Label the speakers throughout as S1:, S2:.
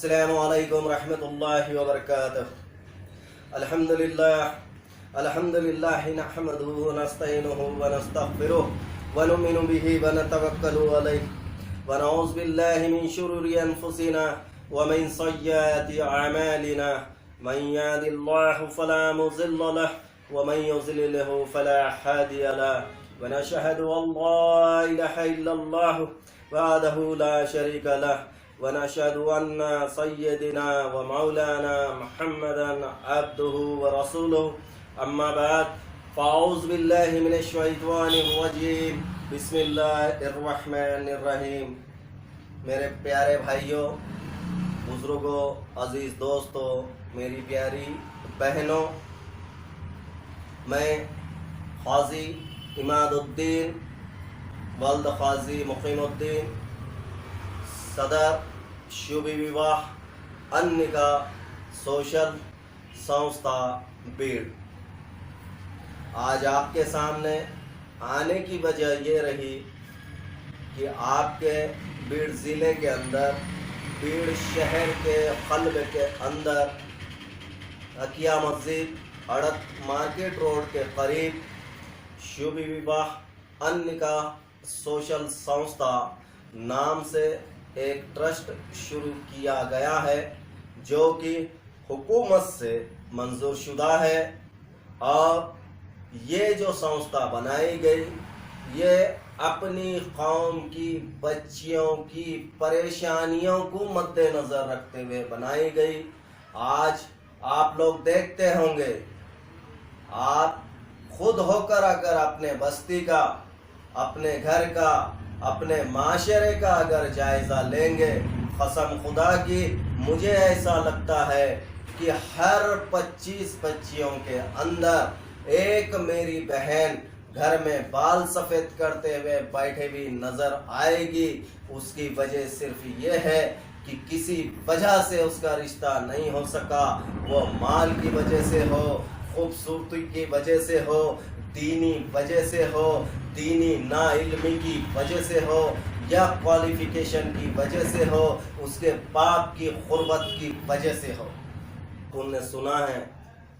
S1: السلام علیکم ورحمۃ اللہ وبرکاتہ۔ الحمد للہ نحمده ونستعینه ونستغفره ونؤمن به ونتوکل علیہ ونعوذ باللہ من شرور انفسنا ومن سیئات اعمالنا من يهد الله فلا مضل له ومن يضلل فلا هادي له ونشهد ان لا اله الا الله وحده لا شريك له ونشهد أن سيدنا ومولانا محمدا عبده ورسوله أما بعد فأعوذ بالله من الشيطان الرجيم بسم اللہ الرحمن الرحیم۔ میرے پیارے بھائیوں، بزرگوں، عزیز دوستوں، میری پیاری بہنوں، میں قاضی عماد الدین ولد قاضی مقیم الدین، صدر شعبہ وواہ انکا سوشل سنستھا بیڑ، آج آپ کے سامنے آنے کی وجہ یہ رہی کہ آپ کے بیڑ ضلع کے اندر، بیڑ شہر کے قلب کے اندر، حکیہ مسجد اڑت مارکیٹ روڈ کے قریب شعبہ وواہ انکا سوشل سنستھا نام سے ایک ٹرسٹ شروع کیا گیا ہے، جو کہ حکومت سے منظور شدہ ہے، اور یہ جو سنستھا بنائی گئی یہ اپنی قوم کی بچیوں کی پریشانیوں کو مد نظر رکھتے ہوئے بنائی گئی۔ آج آپ لوگ دیکھتے ہوں گے، آپ خود ہو کر اگر اپنے بستی کا، اپنے گھر کا، اپنے معاشرے کا اگر جائزہ لیں گے، قسم خدا کی مجھے ایسا لگتا ہے کہ ہر 25 بچیوں کے اندر ایک میری بہن گھر میں بال سفید کرتے ہوئے بیٹھے ہوئی نظر آئے گی۔ اس کی وجہ صرف یہ ہے کہ کسی وجہ سے اس کا رشتہ نہیں ہو سکا، وہ مال کی وجہ سے ہو، خوبصورتی کی وجہ سے ہو، دینی وجہ سے ہو، دینی ناعلمی کی وجہ سے ہو، یا کوالیفیکیشن کی وجہ سے ہو، اس کے باپ کی غربت کی وجہ سے ہو۔ تم نے سنا ہے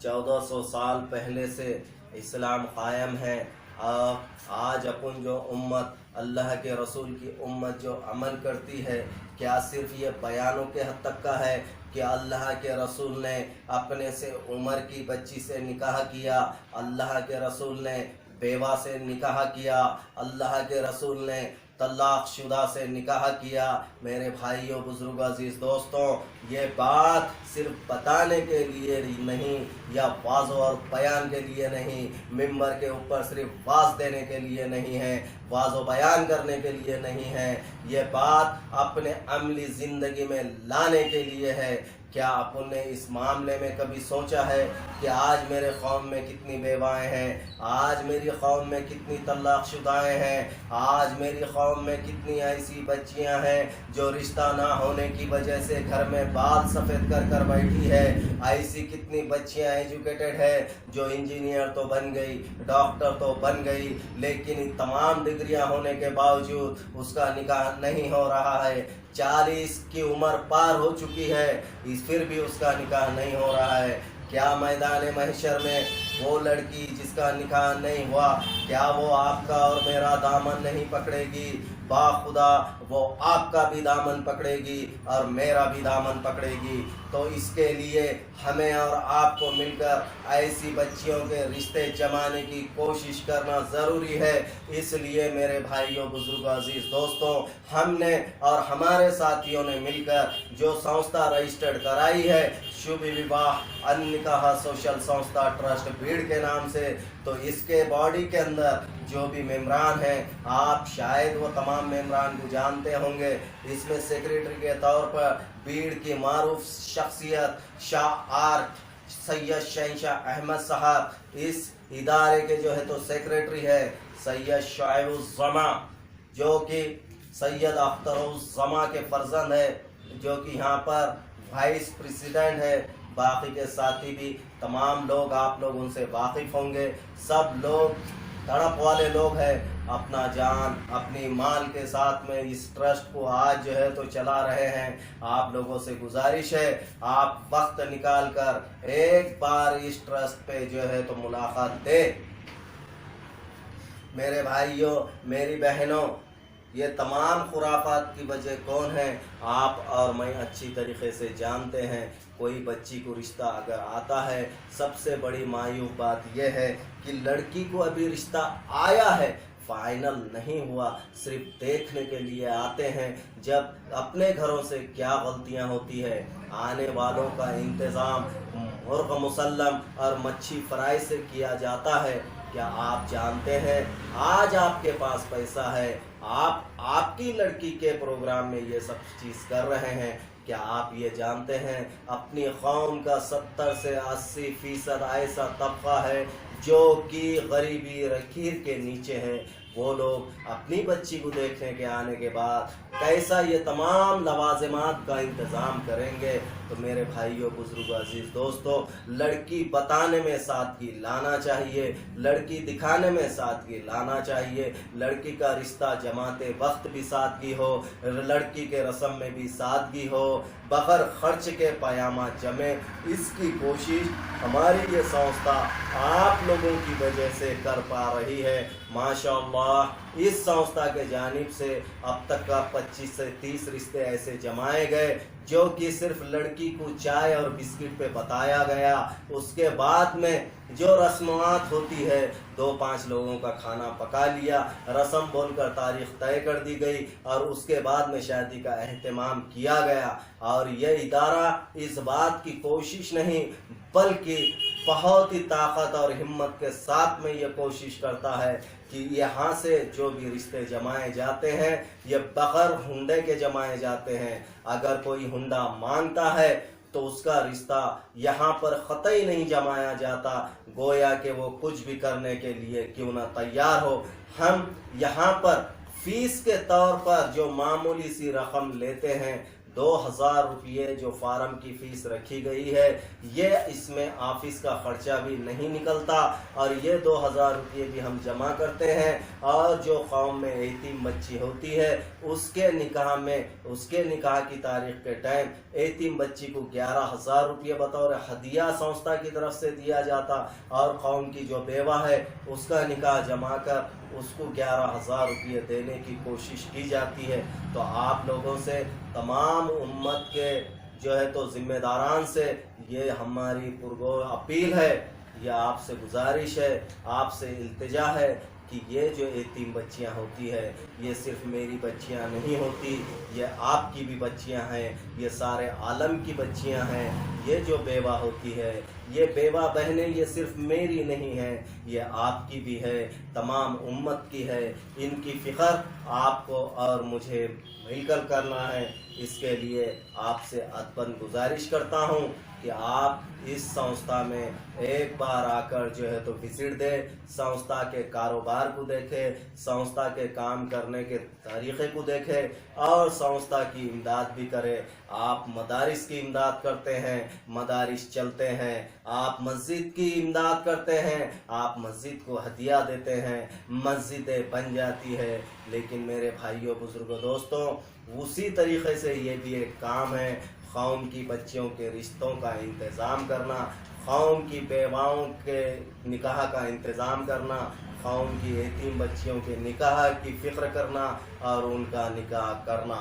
S1: 1400 سال پہلے سے اسلام قائم ہے، اور آج اپن جو امت، اللہ کے رسول کی امت جو عمل کرتی ہے، کیا صرف یہ بیانوں کے حد تک کا ہے کہ اللہ کے رسول نے اپنے سے عمر کی بچی سے نکاح کیا، اللہ کے رسول نے بیوہ سے نکاح کیا، اللہ کے رسول نے طلاق شدہ سے نکاح کیا؟ میرے بھائیوں، بزرگوں، عزیز دوستوں، یہ بات صرف بتانے کے لیے نہیں، یا واض اور بیان کے لیے نہیں، ممبر کے اوپر صرف واض دینے کے لیے نہیں ہے، واض و بیان کرنے کے لیے نہیں ہے، یہ بات اپنے عملی زندگی میں لانے کے لیے ہے۔ کیا اپن نے اس معاملے میں کبھی سوچا ہے کہ آج میرے قوم میں کتنی بیوائیں ہیں، آج میری قوم میں کتنی طلاق شدائیں ہیں، آج میری قوم میں کتنی ایسی بچیاں ہیں جو رشتہ نہ ہونے کی وجہ سے گھر میں بال سفید کر کر بیٹھی ہے، ایسی کتنی بچیاں ایجوکیٹڈ ہے جو انجینئر تو بن گئی، ڈاکٹر تو بن گئی، لیکن تمام ڈگریاں ہونے کے باوجود اس کا نکاح نہیں ہو رہا ہے، 40 کی عمر پار ہو چکی ہے، پھر بھی اس کا نکاح نہیں ہو رہا ہے۔ کیا میدان محشر میں وہ لڑکی جس کا نکاح نہیں ہوا، کیا وہ آپ کا اور میرا دامن نہیں پکڑے گی؟ با خدا وہ آپ کا بھی دامن پکڑے گی اور میرا بھی دامن پکڑے گی۔ تو اس کے لیے ہمیں اور آپ کو مل کر ایسی بچیوں کے رشتے جمانے کی کوشش کرنا ضروری ہے۔ اس لیے میرے بھائیوں، بزرگوں، عزیز دوستوں، ہم نے اور ہمارے ساتھیوں نے مل کر جو سنستھا رجسٹرڈ کرائی ہے، شعبہ وواہ انکاح سوشل سنستھا ٹرسٹ بیڑ کے نام سے، تو اس کے باڈی کے اندر جو بھی ممبران ہیں، آپ شاید وہ تمام ممبران کو جانتے ہوں گے۔ اس میں سیکریٹری کے طور پر بیڑ کی معروف شخصیت شاہ آرٹ سید شہنشاہ احمد صاحب، اس ادارے کے جو ہے تو سیکریٹری ہے سید شعیب الزماں، جو کہ سید اختر الزماں کے فرزند ہے، جو کہ یہاں پر وائس پریزیڈنٹ ہے۔ باقی کے ساتھی بھی تمام لوگ، آپ لوگ ان سے واقف ہوں گے، سب لوگ تڑپ والے لوگ ہیں، اپنا جان اپنی مال کے ساتھ میں اس ٹرسٹ کو آج جو ہے تو چلا رہے ہیں. آپ لوگوں سے گزارش ہے آپ وقت نکال کر ایک بار اس ٹرسٹ پہ جو ہے تو ملاقات دیں. میرے بھائیوں میری بہنوں، یہ تمام خرافات کی وجہ کون ہے؟ آپ اور میں اچھی طریقے سے جانتے ہیں. کوئی بچی کو رشتہ اگر آتا ہے، سب سے بڑی مایوس بات یہ ہے کہ لڑکی کو ابھی رشتہ آیا ہے، فائنل نہیں ہوا، صرف دیکھنے کے لیے آتے ہیں. جب اپنے گھروں سے کیا غلطیاں ہوتی ہے، آنے والوں کا انتظام مرغ مسلم اور مچھی فرائی سے کیا جاتا ہے. کیا آپ جانتے ہیں آج آپ کے پاس پیسہ ہے، آپ کی لڑکی کے پروگرام میں یہ سب چیز کر رہے ہیں. کیا آپ یہ جانتے ہیں اپنی قوم کا 70 سے 80% ایسا طبقہ ہے جو کہ غریبی لکیر کے نیچے ہے. وہ لوگ اپنی بچی کو دیکھنے کے آنے کے بعد کیسا یہ تمام لوازمات کا انتظام کریں گے؟ تو میرے بھائیوں بزرگوں عزیز دوستوں، لڑکی بتانے میں سادگی لانا چاہیے، لڑکی دکھانے میں سادگی لانا چاہیے. لڑکی کا رشتہ جماتے وقت بھی سادگی ہو، لڑکی کے رسم میں بھی سادگی ہو، بغیر خرچ کے پیامہ جمے. اس کی کوشش ہماری یہ سنستھا آپ لوگوں کی وجہ سے کر پا رہی ہے. ماشاء اللہ اس سنستھا کے جانب سے اب تک کا 25 سے 30 رشتے ایسے جمائے گئے جو کہ صرف لڑکی کو چائے اور بسکٹ پہ بتایا گیا. اس کے بعد میں جو رسومات ہوتی ہے 2-5 لوگوں کا کھانا پکا لیا، رسم بول کر تاریخ طے کر دی گئی اور اس کے بعد میں شادی کا اہتمام کیا گیا. اور یہ ادارہ اس بات کی کوشش نہیں بلکہ بہت ہی طاقت اور ہمت کے ساتھ میں یہ کوشش کرتا ہے کہ یہاں سے جو بھی رشتے جمائے جاتے ہیں یہ بغیر ہنڈے کے جمائے جاتے ہیں. اگر کوئی ہنڈا مانگتا ہے تو اس کا رشتہ یہاں پر قطعی نہیں جمایا جاتا، گویا کہ وہ کچھ بھی کرنے کے لیے کیوں نہ تیار ہو. ہم یہاں پر فیس کے طور پر جو معمولی سی رقم لیتے ہیں، 2000 روپے جو فارم کی فیس رکھی گئی ہے، یہ اس میں آفس کا خرچہ بھی نہیں نکلتا اور یہ 2000 روپے بھی ہم جمع کرتے ہیں. اور جو قوم میں یتیم بچی ہوتی ہے اس کے نکاح کی تاریخ کے ٹائم یتیم بچی کو 11000 روپے بطور ہدیہ سنستھا کی طرف سے دیا جاتا اور قوم کی جو بیوہ ہے اس کا نکاح جما کر اس کو 11000 روپے دینے کی کوشش کی جاتی ہے. تو آپ لوگوں سے تمام امت کے جو ہے تو ذمہ داران سے یہ ہماری پرگور اپیل ہے، یہ آپ سے گزارش ہے، آپ سے التجا ہے کہ یہ جو یتیم بچیاں ہوتی ہے یہ صرف میری بچیاں نہیں ہوتی، یہ آپ کی بھی بچیاں ہیں، یہ سارے عالم کی بچیاں ہیں. یہ جو بیوہ ہوتی ہے، یہ بیوہ بہنیں یہ صرف میری نہیں ہیں، یہ آپ کی بھی ہے، تمام امت کی ہے. ان کی فکر آپ کو اور مجھے مل کر کرنا ہے. اس کے لیے آپ سے ادباً گزارش کرتا ہوں کہ آپ اس سنستھا میں ایک بار آ کر جو ہے تو وزٹ دے، سنستھا کے کاروبار کو دیکھے، سنستھا کے کام کرنے کے طریقے کو دیکھے اور سنستھا کی امداد بھی کرے. آپ مدارس کی امداد کرتے ہیں، مدارس چلتے ہیں، آپ مسجد کی امداد کرتے ہیں، آپ مسجد کو ہدیہ دیتے ہیں، مسجدیں بن جاتی ہے. لیکن میرے بھائیوں بزرگوں دوستوں، اسی طریقے سے یہ بھی ایک کام ہے قوم کی بچیوں کے رشتوں کا انتظام کرنا، قوم کی بیواؤں کے نکاح کا انتظام کرنا، قوم کی یتیم بچیوں کے نکاح کی فکر کرنا اور ان کا نکاح کرنا.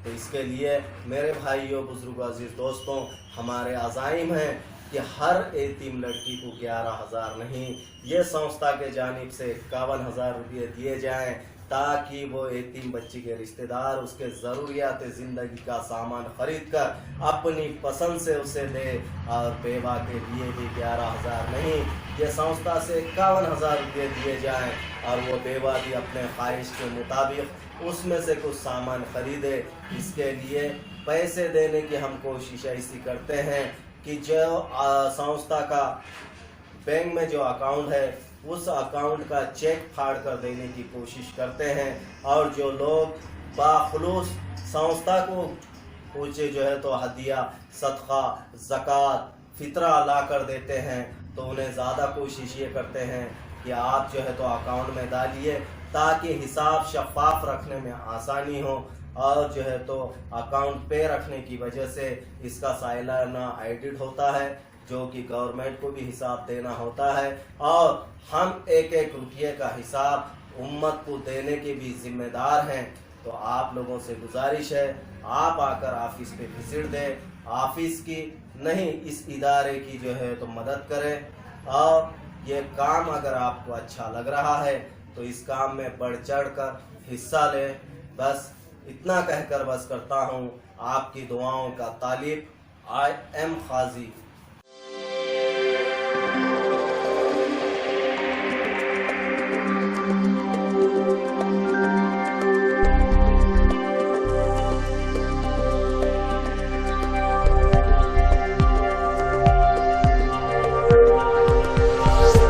S1: تو اس کے لیے میرے بھائیوں بزرگوں عزیز دوستوں، ہمارے عزائم ہیں کہ ہر یتیم لڑکی کو 11000 نہیں، یہ سنستھا کے جانب سے 51000 روپے دیے جائیں تاکہ وہ یتیم بچی کے رشتہ دار اس کے ضروریات زندگی کا سامان خرید کر اپنی پسند سے اسے دے. اور بیوہ کے لیے بھی 11000 نہیں، یہ سنستھا سے 51000 روپے دیے جائیں اور وہ بیوہ بھی اپنے خواہش کے مطابق اس میں سے کچھ سامان خریدے. اس کے لیے پیسے دینے کی ہم کوشش ایسی کرتے ہیں کہ جو سنستھا کا بینک میں جو اکاؤنٹ ہے اس اکاؤنٹ کا چیک پھاڑ کر دینے کی کوشش کرتے ہیں. اور جو لوگ باخلوص سنستھا کو کچھ جو ہے تو ہدیہ، صدقہ، زکوٰۃ، فطرہ لا کر دیتے ہیں تو انہیں زیادہ کوشش یہ کرتے ہیں کہ آپ جو ہے تو اکاؤنٹ میں ڈالیے تاکہ حساب شفاف رکھنے میں آسانی ہو، اور جو ہے تو اکاؤنٹ پے رکھنے کی وجہ سے اس کا سالانہ آڈٹ ہوتا ہے، جو کہ گورنمنٹ کو بھی حساب دینا ہوتا ہے، اور ہم ایک ایک روپیے کا حساب امت کو دینے کے بھی ذمہ دار ہیں۔ تو آپ لوگوں سے گزارش ہے، آپ آ کر آفس پہ وزٹ دیں، آفس کی نہیں اس ادارے کی جو ہے تو مدد کریں، اور یہ کام اگر آپ کو اچھا لگ رہا ہے تو اس کام میں بڑھ چڑھ کر حصہ لیں۔ بس اتنا کہہ کر بس کرتا ہوں، آپ کی دعاؤں کا طالب، آئی ایم قاضی۔